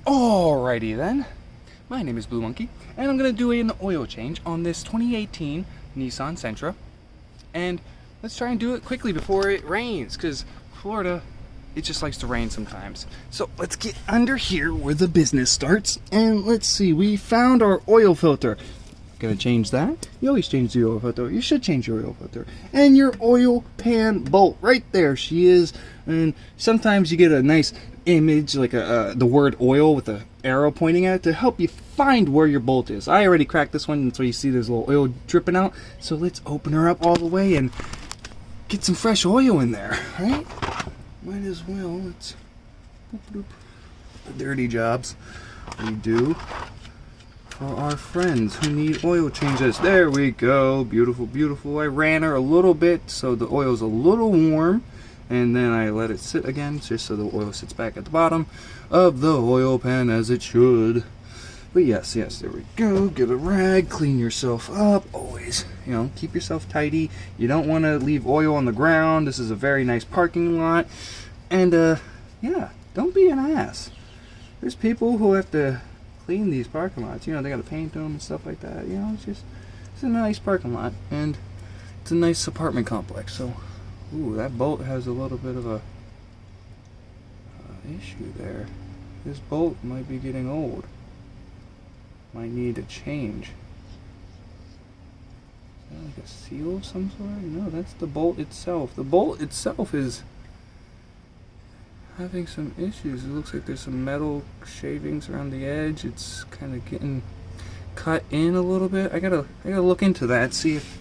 Alrighty then, my name is Blue Monkey, and I'm going to do an oil change on this 2018 Nissan Sentra. And let's try and do it quickly before it rains, because Florida, it just likes to rain sometimes. So let's get under here where the business starts, and let's see, we found our oil filter. Gonna change that. You always change the oil filter. You should change your oil filter. And your oil pan bolt, right there she is. And sometimes you get a nice image, like the word oil with an arrow pointing at it to help you find where your bolt is. I already cracked this one, so you see there's a little oil dripping out. So let's open her up all the way and get some fresh oil in there, right? Might as well. Let's boop, boop. The dirty jobs we do for our friends who need oil changes. There we go. Beautiful, beautiful. I ran her a little bit so the oil's a little warm, and then I let it sit again just so the oil sits back at the bottom of the oil pan as it should. But yes, there we go. Get a rag, clean yourself up. Always, keep yourself tidy. You don't want to leave oil on the ground. This is a very nice parking lot. And yeah, don't be an ass. There's people who have to clean these parking lots. They gotta paint them and stuff like that. It's a nice parking lot, and it's a nice apartment complex. So, ooh, that bolt has a little bit of a issue there. This bolt might be getting old. Might need a change. Is that like a seal of some sort? No, that's the bolt itself. The bolt itself is having some issues. It looks like there's some metal shavings around the edge. It's kind of getting cut in a little bit. I gotta look into that, see if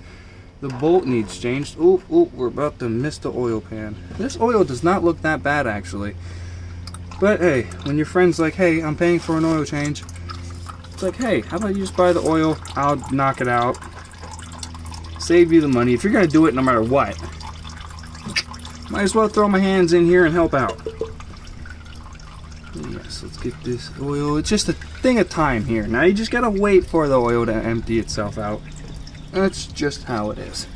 the bolt needs changed. Oop, we're about to miss the oil pan. This oil does not look that bad, actually. But hey, when your friend's like, hey, I'm paying for an oil change, it's like, hey, how about you just buy the oil, I'll knock it out, save you the money. If you're gonna do it no matter what, might as well throw my hands in here and help out. Yes, let's get this oil. It's just a thing of time here. Now you just gotta wait for the oil to empty itself out. That's just how it is.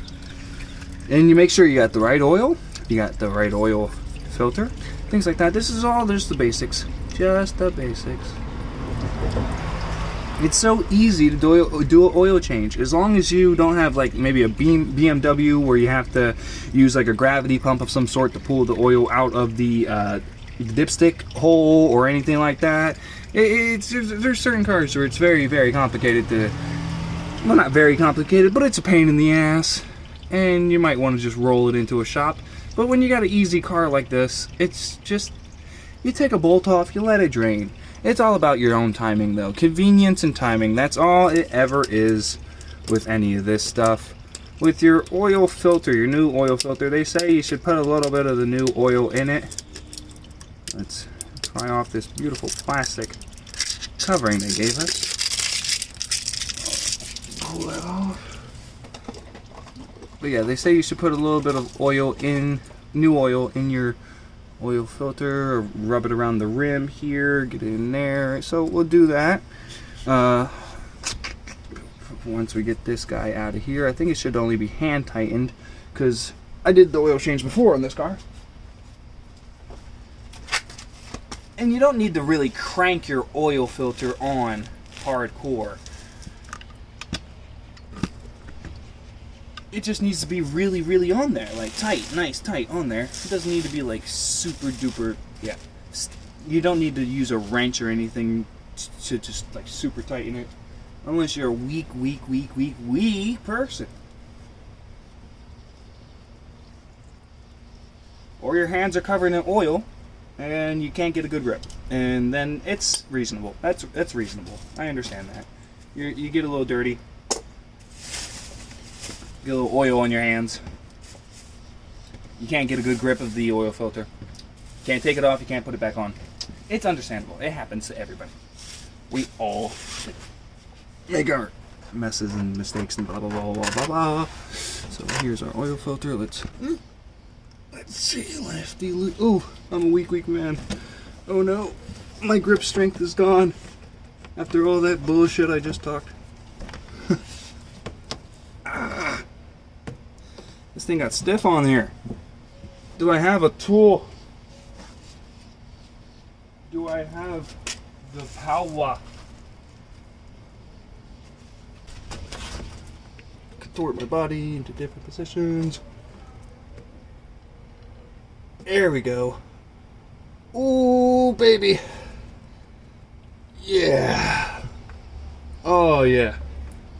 And you make sure you got the right oil, you got the right oil filter, things like that. This is all just the basics. Just the basics. It's so easy to do an oil change, as long as you don't have like maybe a BMW where you have to use like a gravity pump of some sort to pull the oil out of the dipstick hole or anything like that. There's certain cars where it's very, very complicated to, well, not very complicated, but it's a pain in the ass, and you might want to just roll it into a shop. But when you got an easy car like this, it's just, you take a bolt off, you let it drain. It's all about your own timing though. Convenience and timing, that's all it ever is with any of this stuff. With your oil filter, your new oil filter, they say you should put a little bit of the new oil in it. Let's try off this beautiful plastic covering they gave us. Pull that off. But yeah, they say you should put a little bit of oil in, new oil in your oil filter, or rub it around the rim here, get it in there. So we'll do that. Once we get this guy out of here, I think it should only be hand tightened, because I did the oil change before on this car. And you don't need to really crank your oil filter on hardcore. It just needs to be really, really on there, like tight, nice, tight on there. It doesn't need to be like super duper, yeah. You don't need to use a wrench or anything to just like super tighten it, unless you're a weak person. Or your hands are covered in oil and you can't get a good grip, and then it's reasonable. That's reasonable. I understand that. You get a little dirty. Get a little oil on your hands. You can't get a good grip of the oil filter. Can't take it off, you can't put it back on. It's understandable. It happens to everybody. We all make our messes and mistakes and blah blah blah blah blah blah. So here's our oil filter. Let's see, lefty. Ooh, I'm a weak man. Oh no, my grip strength is gone after all that bullshit I just talked. This thing got stiff on here. Do I have a tool? Do I have the power. Contort my body into different positions. There we go. Ooh, baby. Yeah. Oh, yeah.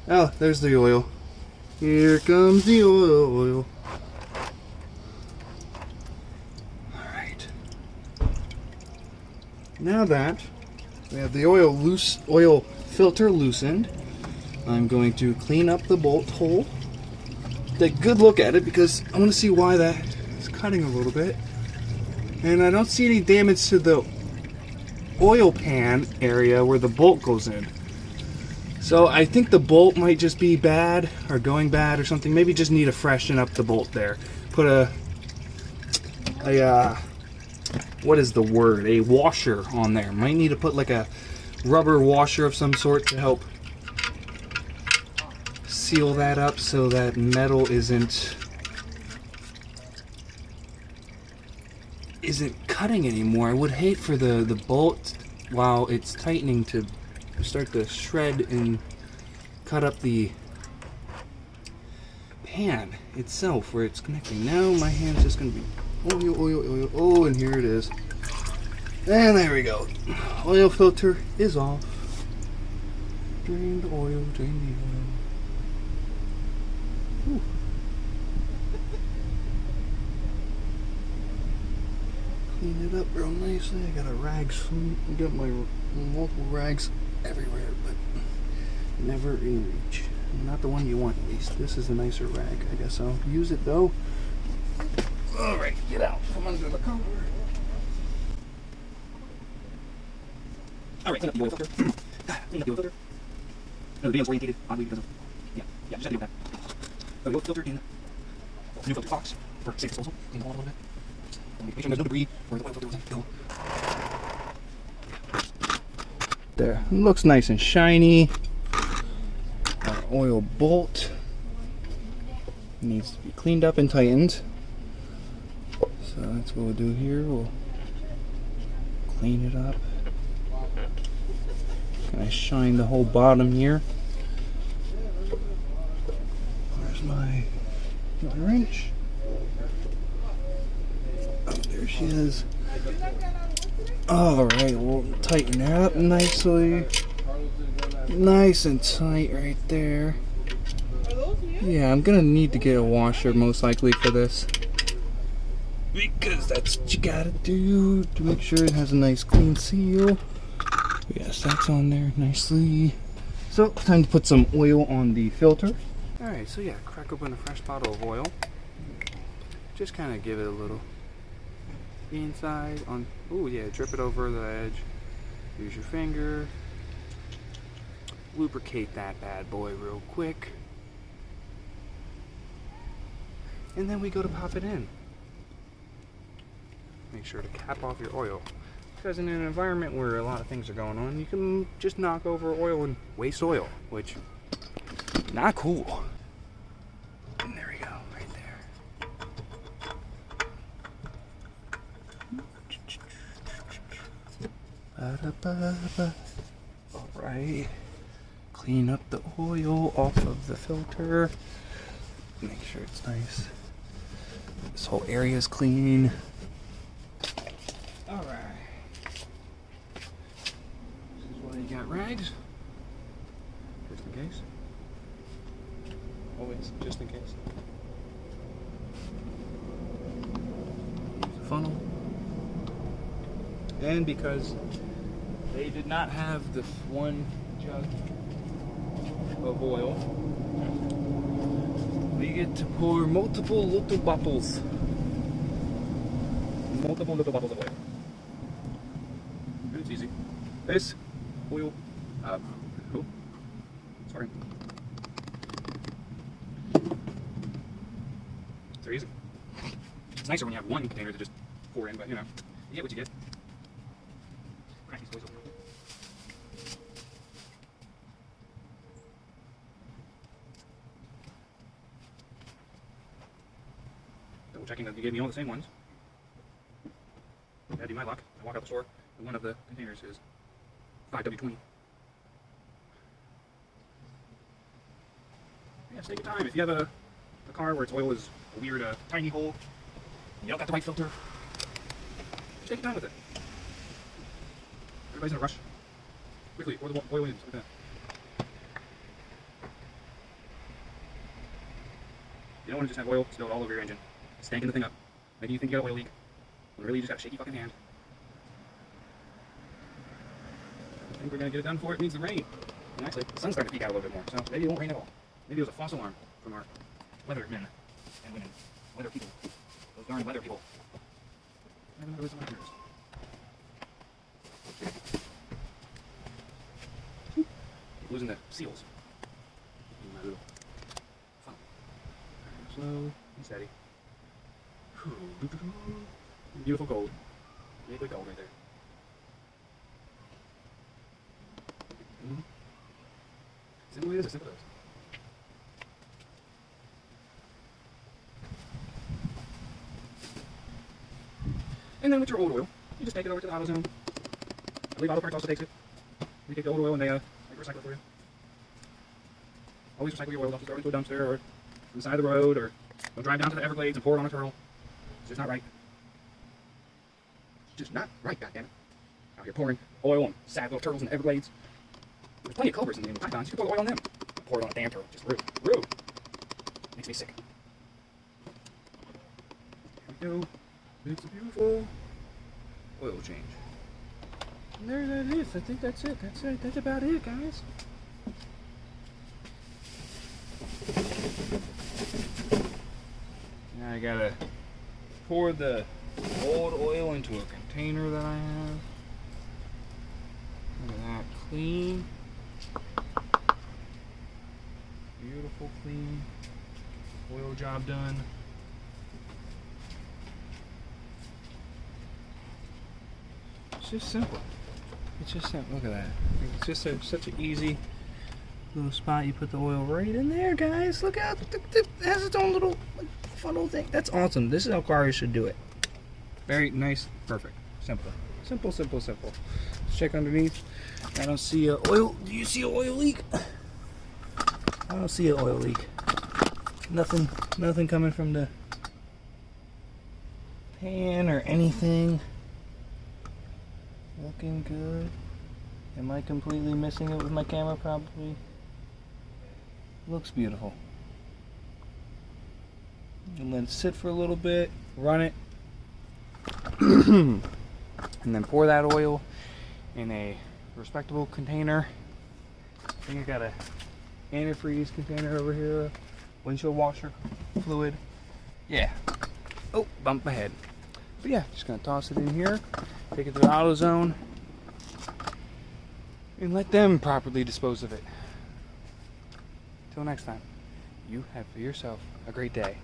Oh, there's the oil. Here comes the oil. Alright. Now that we have the oil filter loosened, I'm going to clean up the bolt hole. Take a good look at it because I want to see why that is cutting a little bit. And I don't see any damage to the oil pan area where the bolt goes in. So I think the bolt might just be bad or going bad or something. Maybe just need to freshen up the bolt there. Put a what is the word? A washer on there. Might need to put like a rubber washer of some sort to help seal that up so that metal isn't cutting anymore. I would hate for the bolt while it's tightening to start to shred and cut up the pan itself where it's connecting. Now my hand's just gonna be oil. Oh, and here it is. And there we go. Oil filter is off. Drain the oil, drain the oil. Ooh. Clean it up real nicely. I got a rag suit. I got my multiple rags everywhere, but never in reach. Not the one you want, at least. This is a nicer rag. I guess I'll use it though. Alright, get out from under the cover. Alright, clean up the oil filter. Clean up the oil filter. No, the video's orientated oddly because of. Yeah, just have to deal with that. The oil filter in the new filter box for safe disposal. Clean the wall a little bit. Make sure there's no debris where the oil filter was go. There. It looks nice and shiny. Our oil bolt needs to be cleaned up and tightened. So that's what we'll do here. We'll clean it up. Kind of shine the whole bottom here. Where's my wrench? Oh, there she is. Alright, we'll tighten that up nicely. Nice and tight right there. Yeah, I'm gonna need to get a washer most likely for this, because that's what you gotta do to make sure it has a nice clean seal. Yes, that's on there nicely. So, time to put some oil on the filter. Alright, so yeah, crack open a fresh bottle of oil. Just kind of give it a little inside on. Oh yeah, drip it over the edge. Use your finger. Lubricate that bad boy real quick. And then we go to pop it in. Make sure to cap off your oil. Because in an environment where a lot of things are going on, you can just knock over oil and waste oil, which, not cool. And there we go, right there. Ba-da-ba-ba. All right. Clean up the oil off of the filter. Make sure it's nice. This whole area is clean. Alright. This is why you got rags. Just in case. Always, just in case. Use a funnel. And because they did not have the one jug of oil, we get to pour multiple little bottles. Multiple little bottles of oil. It's easy. This oil, oh, sorry. It's very easy. It's nicer when you have one container to just pour in, but you know, you get what you get. Crack these boys open. Double checking that you gave me all the same ones. That'd be my luck. I walk out the store and one of the containers is 5W20. Yeah, just take your time. If you have a car where its oil is a weird, tiny hole, you don't got the right filter, just take your time with it. Everybody's in a rush. Quickly, pour the oil in, like that. You don't want to just have oil spilled all over your engine, stanking the thing up, making you think you got an oil leak, when really you just got a shaky fucking hand. I think we're gonna get it done before it needs the rain. And actually, the sun's starting to peek out a little bit more, so maybe it won't rain at all. Maybe it was a false alarm from our weathermen and women. Weather people. Those darn weather people. I never know who's the weather is. Losing the seals. In my little funnel. Slow and steady. Beautiful gold. Liquid gold right there. Simple as simple as. And then with your old oil, you just take it over to the auto zone. I believe Auto Parts also takes it. You take the old oil and they recycle it for you. Always recycle your oil. Don't throw it into a dumpster or on the side of the road, or don't drive down to the Everglades and pour it on a turtle. It's just not right. It's just not right, goddammit. Out here pouring oil on sad little turtles in the Everglades. There's plenty of cobras in the pythons. You can pour oil on them. Pour it on a damn turtle. Just rude. Rude. Makes me sick. There we go. It's a beautiful oil change. And there that is. I think that's it. That's it. That's about it, guys. Now I gotta pour the old oil into a container that I have. Look at that. Clean. Beautiful, clean oil job done. It's just simple. It's just simple. Look at that. It's just such an easy little spot. You put the oil right in there, guys. Look out. It has its own little funnel thing. That's awesome. This is how cars should do it. Very nice. Perfect. Simple. Simple, simple, simple. Let's check underneath. I don't see a oil. Do you see an oil leak? I don't see an oil leak. Nothing coming from the pan or anything. Looking good. Am I completely missing it with my camera? Probably. Looks beautiful. And then sit for a little bit, run it, and then pour that oil in a respectable container. I think I got a antifreeze container over here, windshield washer fluid. Yeah. Oh, bump my head. But yeah, just gonna toss it in here, take it to the auto zone, and let them properly dispose of it. Till next time, you have for yourself a great day.